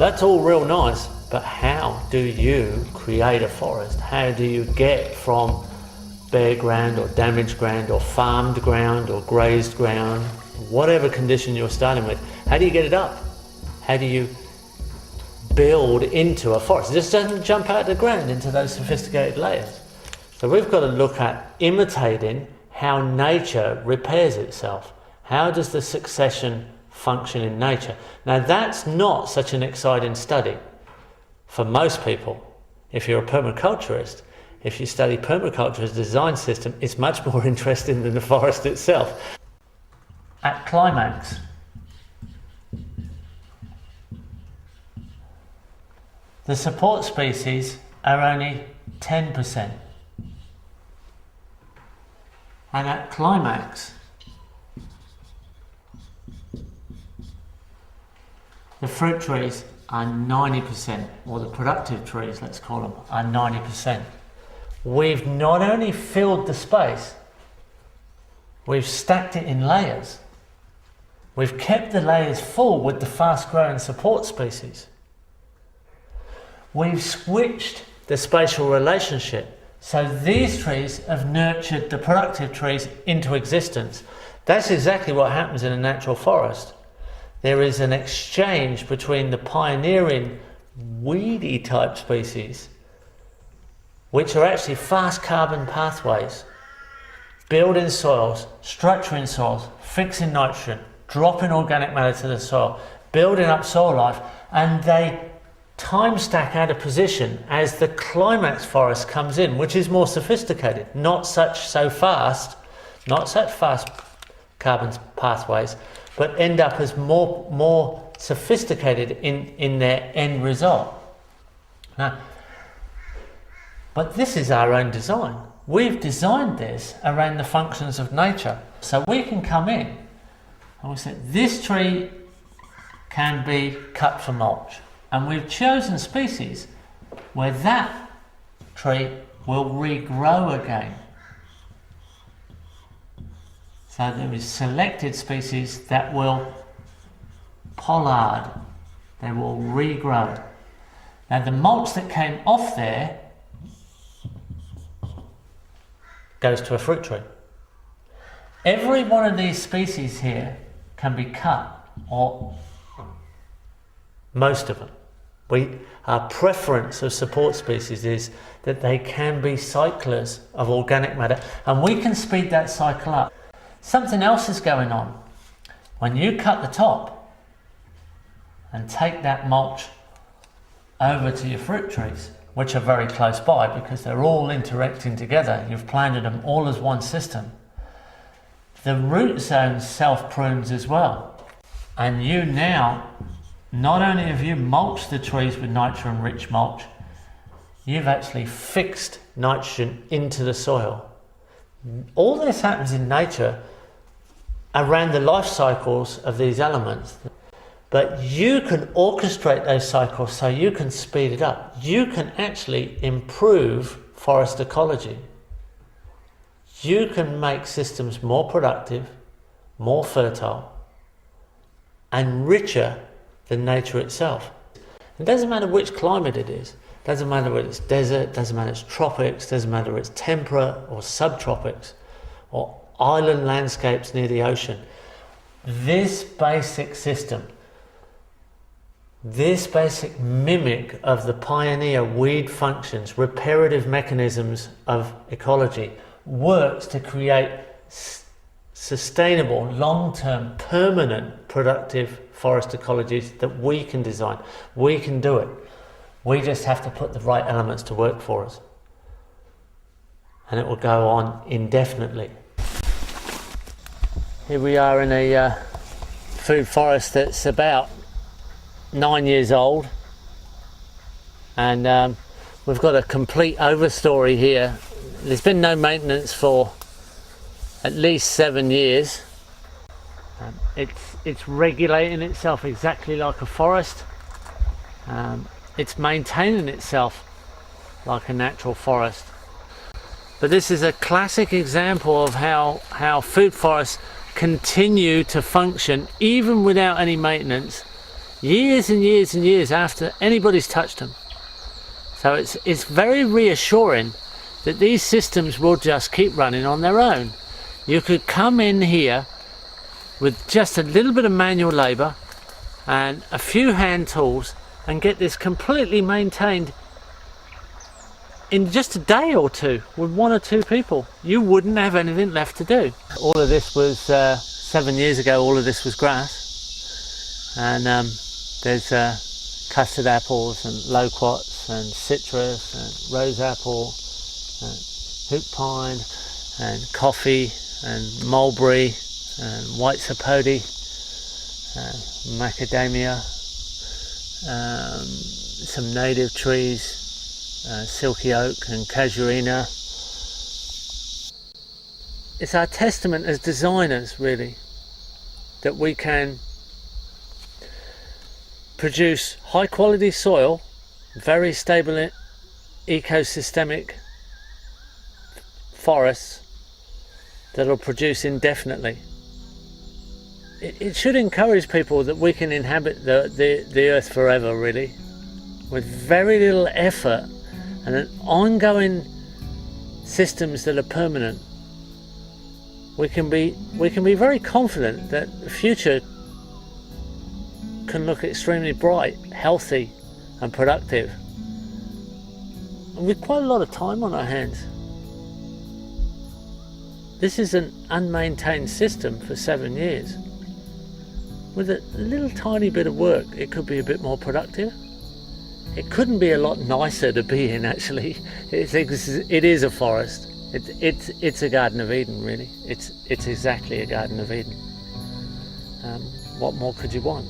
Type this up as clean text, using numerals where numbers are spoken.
That's all real nice, but how do you create a forest? How do you get from bare ground or damaged ground or farmed ground or grazed ground, whatever condition you're starting with, how do you get it up? How do you build into a forest? It just doesn't jump out of the ground into those sophisticated layers. So we've got to look at imitating how nature repairs itself. How does the succession function in nature? Now that's not such an exciting study for most people. If you're a permaculturist, if you study permaculture as a design system, it's much more interesting than the forest itself. At climax, the support species are only 10%. And at climax, the fruit trees are 90%, or the productive trees, let's call them, are 90%. We've not only filled the space, we've stacked it in layers. We've kept the layers full with the fast-growing support species. We've switched the spatial relationship. So these trees have nurtured the productive trees into existence. That's exactly what happens in a natural forest. There is an exchange between the pioneering weedy type species, which are actually fast carbon pathways, building soils, structuring soils, fixing nitrogen, dropping organic matter to the soil, building up soil life, and they time stack out of position as the climax forest comes in, which is more sophisticated, not such fast carbon pathways, but end up as more sophisticated in their end result. Now, but this is our own design. We've designed this around the functions of nature. So we can come in and we say, this tree can be cut for mulch. And we've chosen species where that tree will regrow again. So there is selected species that will pollard, they will regrow. Now the mulch that came off there goes to a fruit tree. Every one of these species here can be cut, or most of them. Our preference of support species is that they can be cyclers of organic matter, and we can speed that cycle up. Something else is going on. When you cut the top and take that mulch over to your fruit trees, which are very close by because they're all interacting together, you've planted them all as one system, the root zone self-prunes as well. And you now, not only have you mulched the trees with nitrogen-rich mulch, you've actually fixed nitrogen into the soil. All this happens in nature around the life cycles of these elements. But you can orchestrate those cycles so you can speed it up. You can actually improve forest ecology. You can make systems more productive, more fertile, and richer than nature itself. It doesn't matter which climate it is. It doesn't matter whether it's desert, it doesn't matter it's tropics, it doesn't matter it's temperate or subtropics or island landscapes near the ocean. This basic system, this basic mimic of the pioneer weed functions, reparative mechanisms of ecology, works to create sustainable, long-term, permanent, productive forest ecologies that we can design. We can do it. We just have to put the right elements to work for us. And it will go on indefinitely. Here we are in a food forest that's about 9 years old, and we've got a complete overstory here. There's been no maintenance for at least 7 years. It's regulating itself exactly like a forest. It's maintaining itself like a natural forest. But this is a classic example of how food forests continue to function even without any maintenance, years and years and years after anybody's touched them. So it's very reassuring that these systems will just keep running on their own. You could come in here with just a little bit of manual labour and a few hand tools and get this completely maintained in just a day or two with 1 or 2 people. You wouldn't have anything left to do. All of this was 7 years ago. All of this was grass, and there's custard apples and loquats and citrus and rose apple and hoop pine and coffee and mulberry and white sapodi, macadamia, some native trees, silky oak and casuarina. It's our testament as designers, really, that we can produce high quality soil, very stable ecosystemic forests that'll produce indefinitely. It should encourage people that we can inhabit the earth forever, really, with very little effort and an ongoing systems that are permanent. We can be very confident that the future can look extremely bright, healthy and productive, and with quite a lot of time on our hands. This is an unmaintained system for 7 years. With a little tiny bit of work, it could be a bit more productive. It couldn't be a lot nicer to be in, actually. It is a forest. It's a Garden of Eden, really. It's exactly a Garden of Eden. What more could you want?